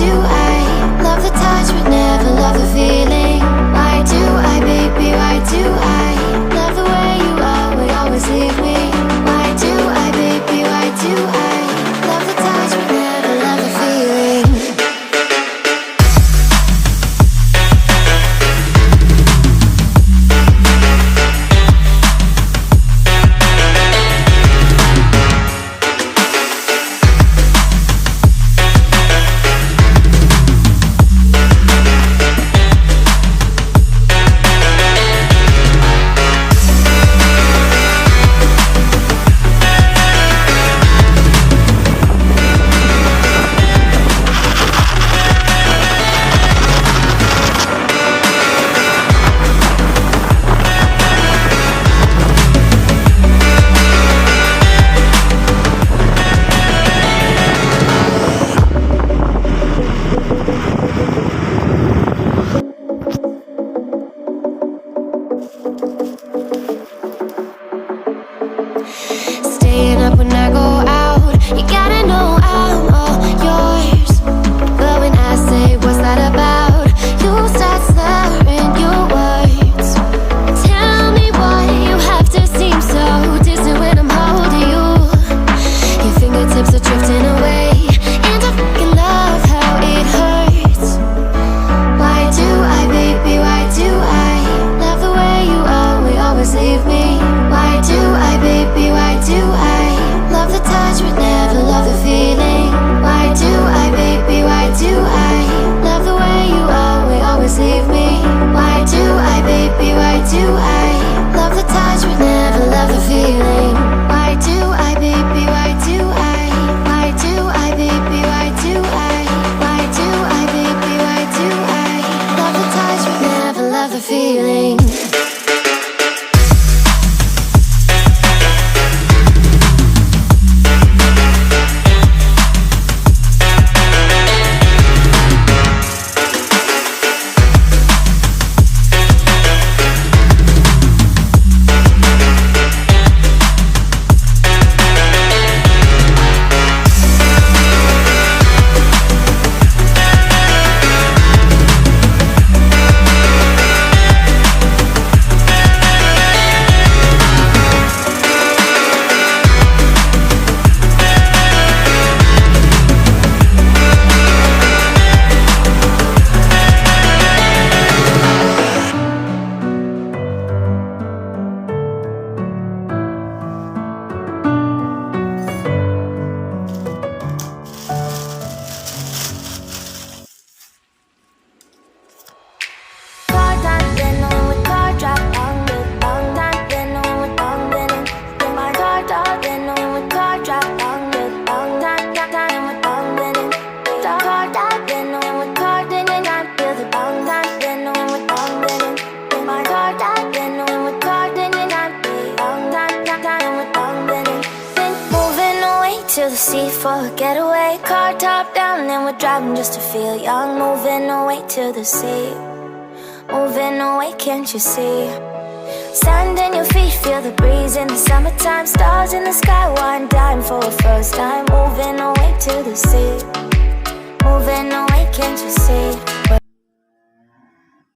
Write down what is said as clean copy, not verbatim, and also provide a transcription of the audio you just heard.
do I love the touch but never love the feeling? Why do I, baby, why do I love the way you always leave me? Why do I, baby, why do I love the touch but never love the feeling? Staying up when I go out, you gotta know I'm all yours. But when I say what's that about, you start slurring your words. Tell me why you have to seem so distant when I'm holding you. Your fingertips are drifting away, and I fucking love how it hurts. Why do I, baby, why do I love the way you always leave me? Why do I, baby, why do I love the touch but never love the feeling? Why do I, baby, why do I love the way you always leave me? Why do I, baby, why do I love the touch but never love the feeling? Why do I, baby, why do I? Why do I, baby, why do I? Why do I, baby, why do I love the touch but never love the feeling? To the sea for a getaway, car top down and we're driving just to feel young. Moving away to the sea, moving away, can't you see? Sand in your feet, feel the breeze in the summertime. Stars in the sky, one dime for a first time. Moving away to the sea, moving away, can't you see?